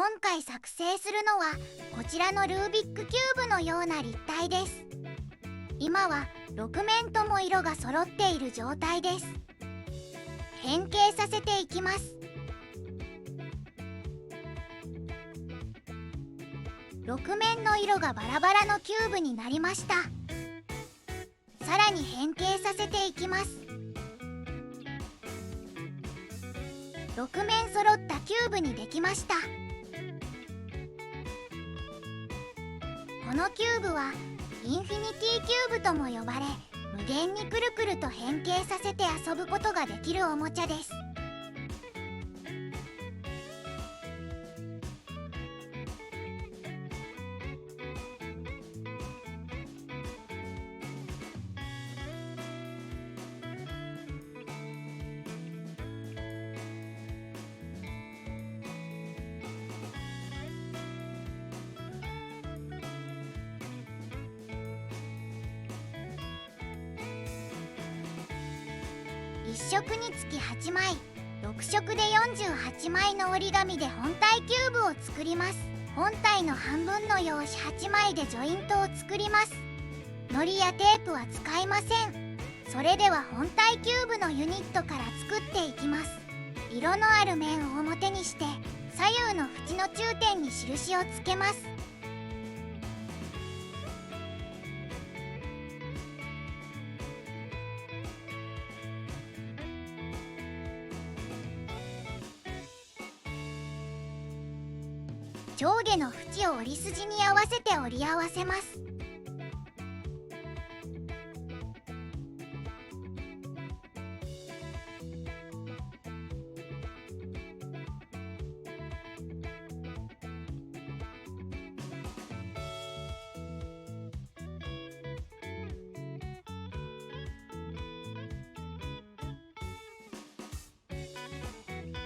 今回作成するのはこちらのルービックキューブのような立体です。今は6面とも色が揃っている状態です。変形させていきます。6面の色がバラバラのキューブになりました。さらに変形させていきます。6面揃ったキューブにできました。このキューブはインフィニティキューブとも呼ばれ、無限にくるくると変形させて遊ぶことができるおもちゃです。1色につき8枚、6色で48枚の折り紙で本体キューブを作ります。本体の半分の用紙8枚でジョイントを作ります。糊やテープは使いません。それでは本体キューブのユニットから作っていきます。色のある面を表にして左右の縁の中点に印をつけます。上下の縁を折り筋に合わせて折り合わせます。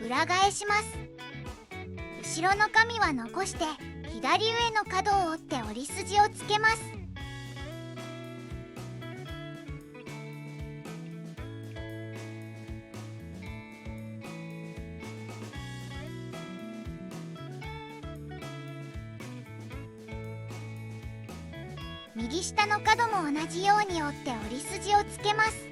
裏返します。後ろの紙は残して左上の角を折って折り筋をつけます。右下の角も同じように折って折り筋をつけます。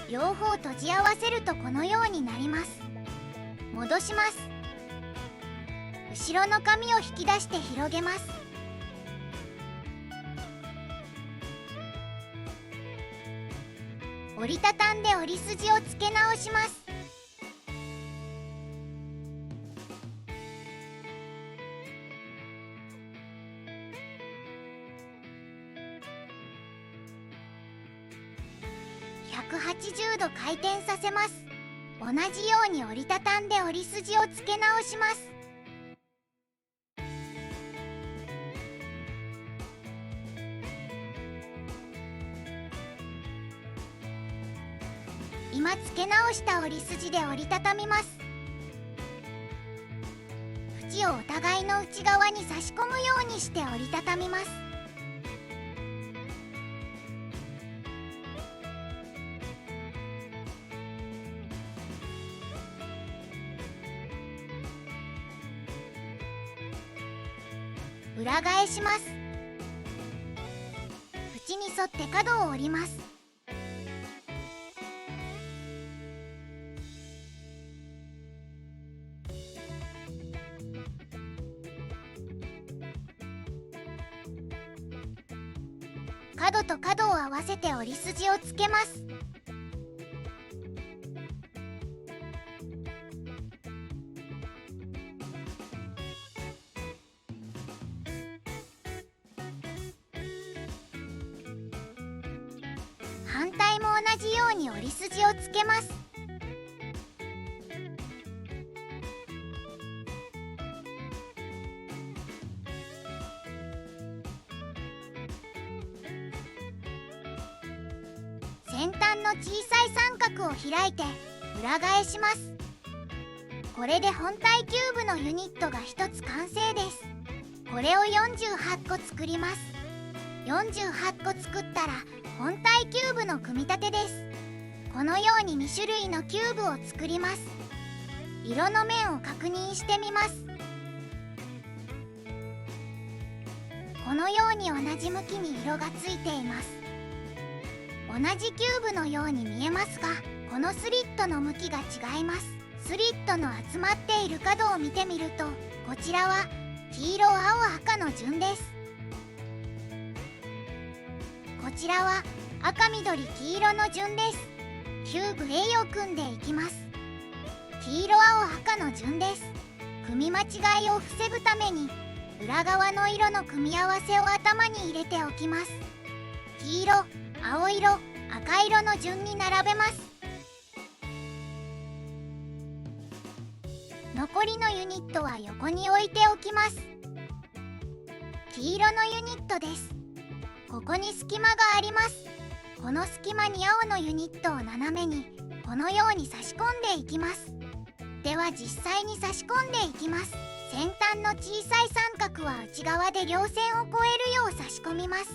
両方閉じ合わせるとこのようになります。戻します。後ろの紙を引き出して広げます。折りたたんで折り筋をつけ直します。180度回転させます。同じように折りたたんで折り筋をつけ直します。今つけ直した折り筋で折りたたみます。縁をお互いの内側に差し込むようにして折りたたみます。裏返します。縁に沿って角を折ります。角と角を合わせて折り筋をつけます。反対も同じように折り筋をつけます。先端の小さい三角を開いて裏返します。これで本体キューブのユニットが1つ完成です。これを48個作ります。48個作ったら本体キューブの組み立てです。このように2種類のキューブを作ります。色の面を確認してみます。このように同じ向きに色がついています。同じキューブのように見えますが、このスリットの向きが違います。スリットの集まっている角を見てみると、こちらは黄色、青、赤の順です。こちらは赤、緑、黄色の順です。キューブ A を組んでいきます。黄色、青、赤の順です。組み間違いを防ぐために裏側の色の組み合わせを頭に入れておきます。黄色、青色、赤色の順に並べます。残りのユニットは横に置いておきます。黄色のユニットです。ここに隙間があります。この隙間に青のユニットを斜めにこのように差し込んでいきます。では実際に差し込んでいきます。先端の小さい三角は内側で両線を越えるよう差し込みます。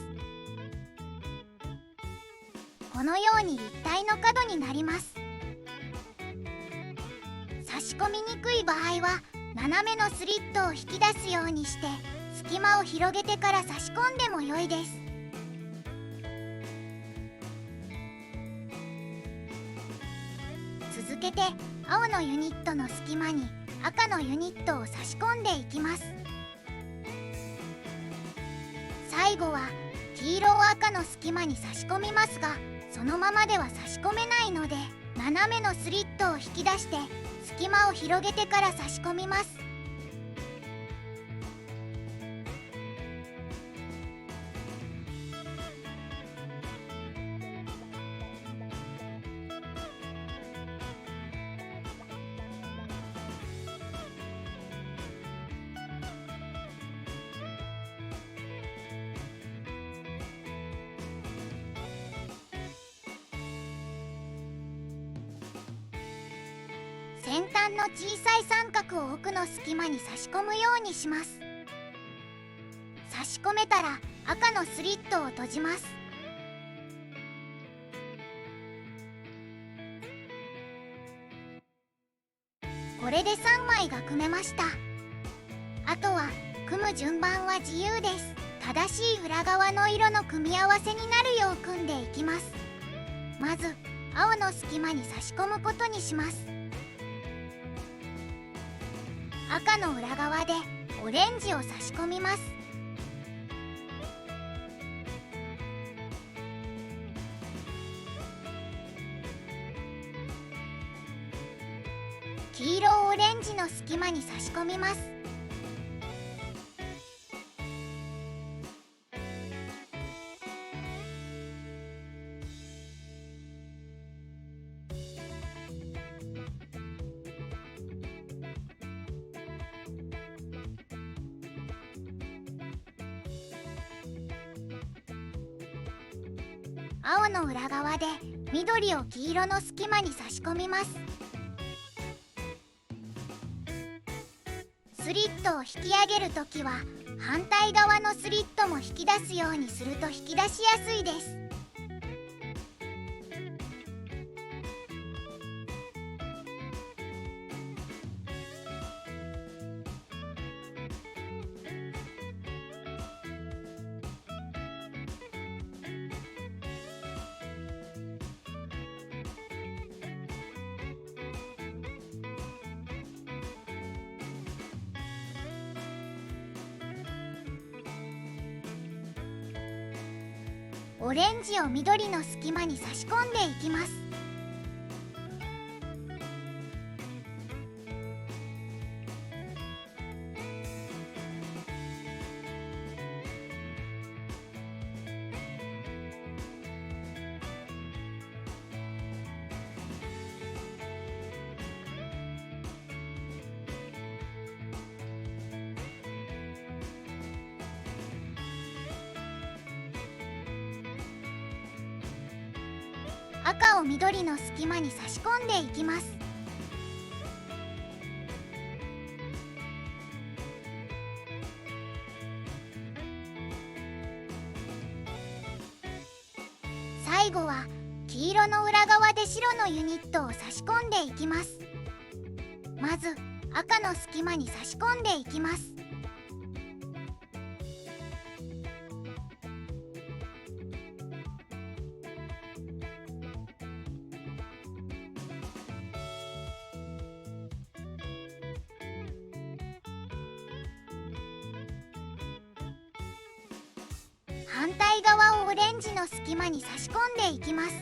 このように立体の角になります。差し込みにくい場合は斜めのスリットを引き出すようにして隙間を広げてから差し込んでも良いです。続けて青のユニットの隙間に赤のユニットを差し込んでいきます。最後は黄色を赤の隙間に差し込みますが、そのままでは差し込めないので斜めのスリットを引き出して隙間を広げてから差し込みます。先端の小さい三角を奥の隙間に差し込むようにします。差し込めたら赤のスリットを閉じます。これで3枚が組めました。あとは組む順番は自由です。正しい裏側の色の組み合わせになるよう組んでいきます。まず青の隙間に差し込むことにします。赤の裏側でオレンジを差し込みます。黄色をオレンジの隙間に差し込みます。青の裏側で緑を黄色の隙間に差し込みます。スリットを引き上げるときは反対側のスリットも引き出すようにすると引き出しやすいです。オレンジを緑の隙間に差し込んでいきます。赤を緑の隙間に差し込んでいきます。最後は黄色の裏側で白のユニットを差し込んでいきます。まず赤の隙間に差し込んでいきます。反対側をオレンジの隙間に差し込んでいきます。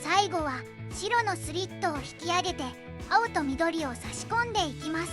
最後は白のスリットを引き上げて青と緑を差し込んでいきます。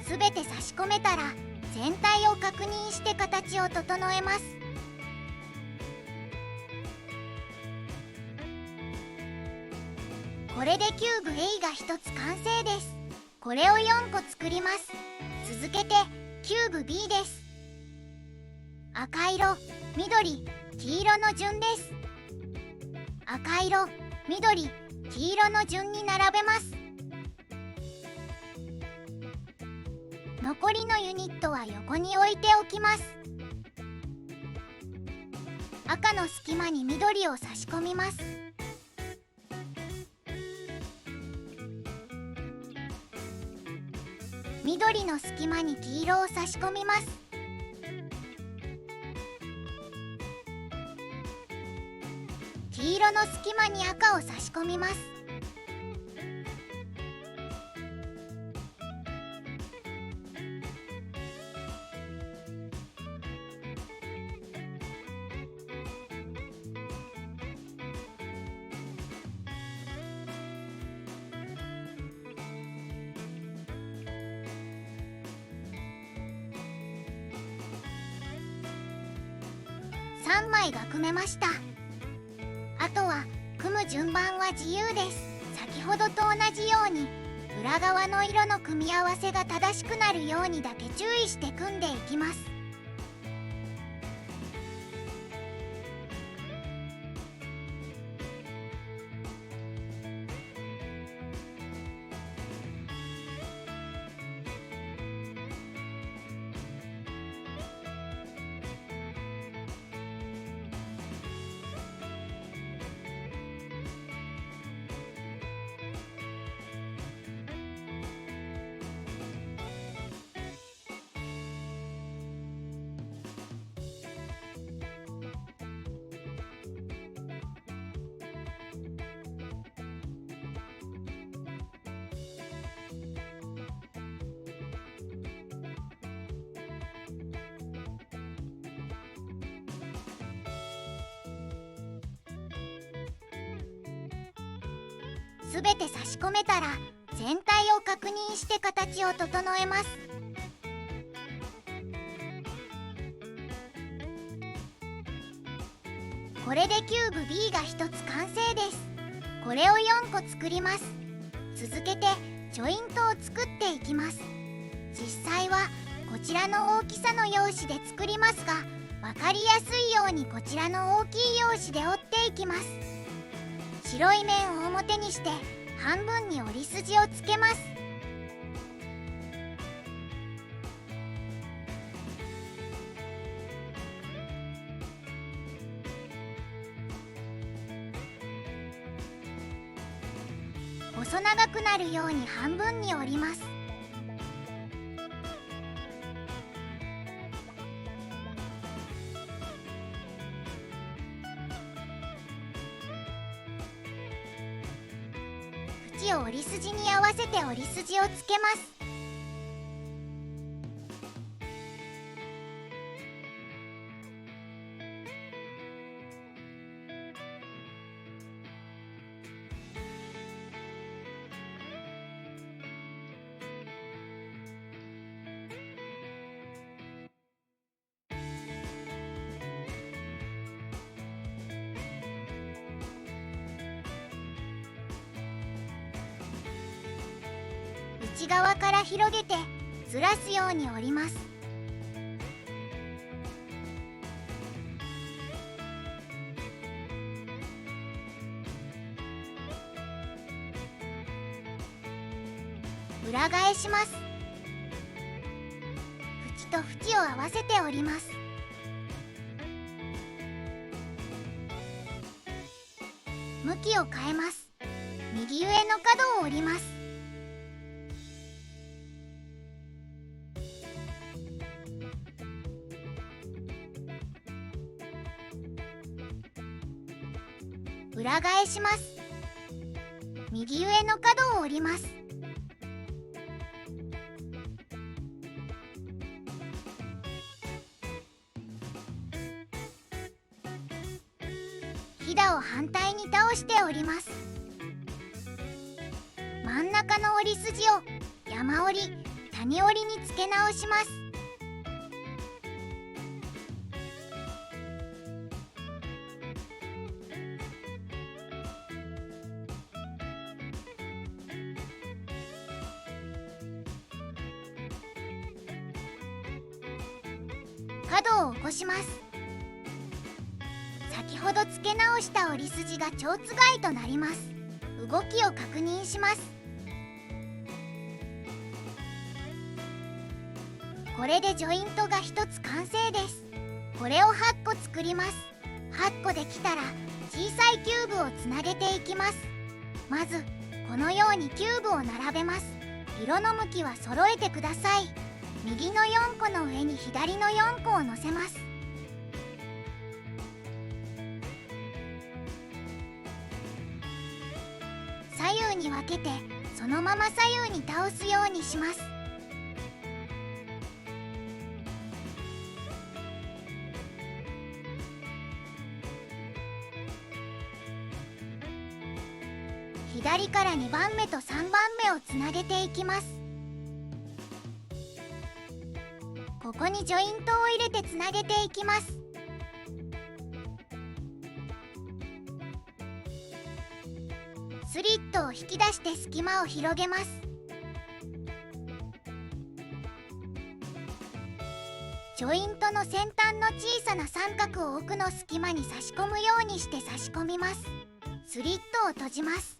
すべて差し込めたら全体を確認して形を整えます。これでキューブ A が1つ完成です。これを4個作ります。続けてキューブ B です。赤色、緑、黄色の順です。赤色、緑、黄色の順に並べます。残りのユニットは横に置いておきます。赤の隙間に緑を差し込みます。緑の隙間に黄色を差し込みます。黄色の隙間に赤を差し込みます。3枚が組めました。あとは組む順番は自由です。先ほどと同じように裏側の色の組み合わせが正しくなるようにだけ注意して組んでいきます。すべて差し込めたら全体を確認して形を整えます。これでキューブ B が1つ完成です。これを4個作ります。続けてジョイントを作っていきます。実際はこちらの大きさの用紙で作りますが、わかりやすいようにこちらの大きい用紙で折っていきます。白い面を表にして半分に折り筋をつけます。細長くなるように半分に折ります。縁を折り筋に合わせて折り筋をつけます。内側から広げてずらすように折ります。裏返します。縁と縁を合わせて折ります。向きを変えます。右上の角を折ります。裏返します。右上の角を折ります。ひだを反対に倒して折ります。真ん中の折り筋を山折り、谷折りに付け直します。角を起こします。先ほど付け直した折り筋が蝶つがいとなります。動きを確認します。これでジョイントが1つ完成です。これを8個作ります。8個できたら小さいキューブをつなげていきます。まずこのようにキューブを並べます。色の向きは揃えてください。右の4個の上に左の4個を乗せます。左右に分けてそのまま左右に倒すようにします。左から2番目と3番目をつなげていきます。ここにジョイントを入れてつなげていきます。スリットを引き出して隙間を広げます。ジョイントの先端の小さな三角を奥の隙間に差し込むようにして差し込みます。スリットを閉じます。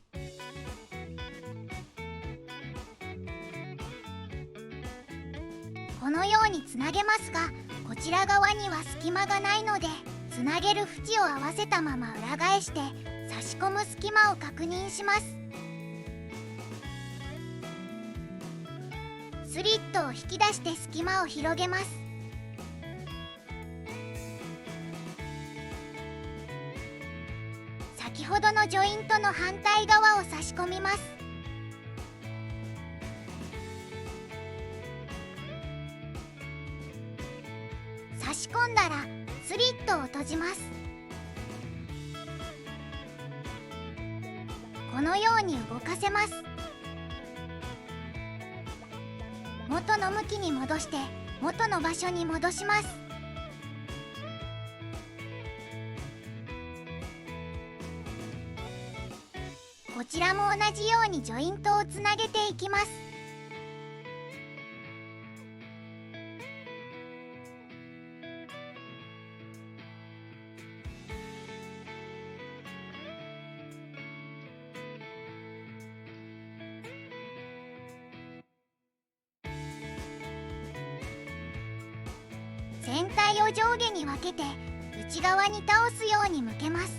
このようにつなげますが、こちら側には隙間がないので、つなげる縁を合わせたまま裏返して差し込む隙間を確認します。スリットを引き出して隙間を広げます。先ほどのジョイントの反対側を差し込みます。差し込んだらスリットを閉じます。このように動かせます。元の向きに戻して元の場所に戻します。こちらも同じようにジョイントをつなげていきます。全体を上下に分けて内側に倒すように向けます。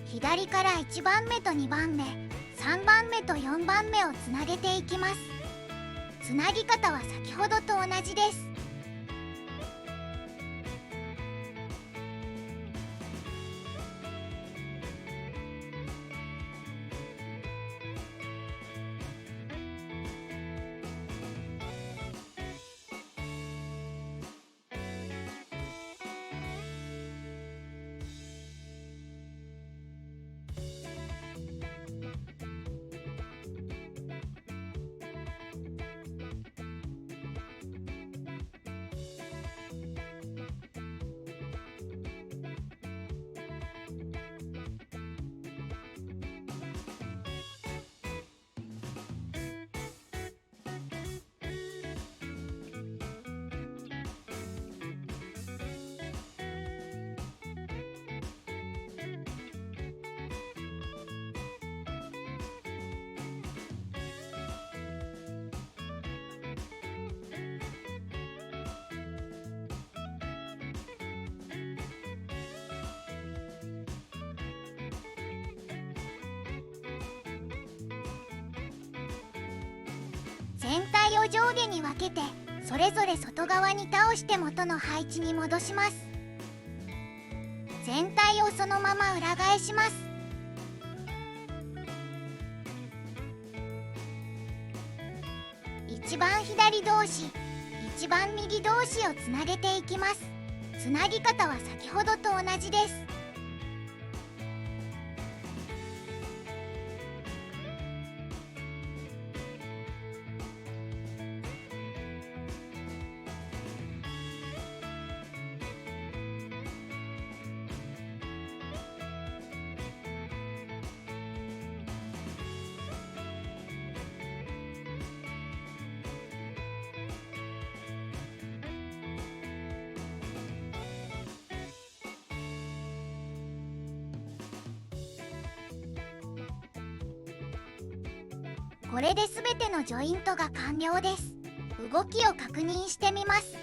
左から1番目と2番目、3番目と4番目をつなげていきます。つなぎ方は先ほどと同じです。全体を上下に分けてそれぞれ外側に倒して元の配置に戻します。全体をそのまま裏返します。一番左同士、一番右同士をつなげていきます。つなぎ方は先ほどと同じです。これで全てのジョイントが完了です。動きを確認してみます。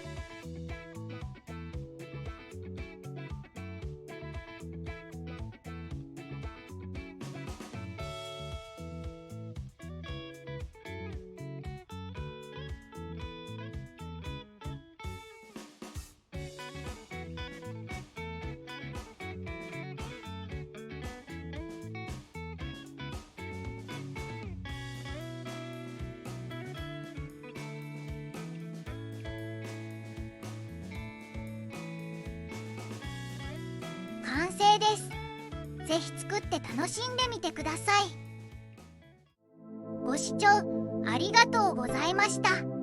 完成です。ぜひ作って楽しんでみてください。ご視聴ありがとうございました。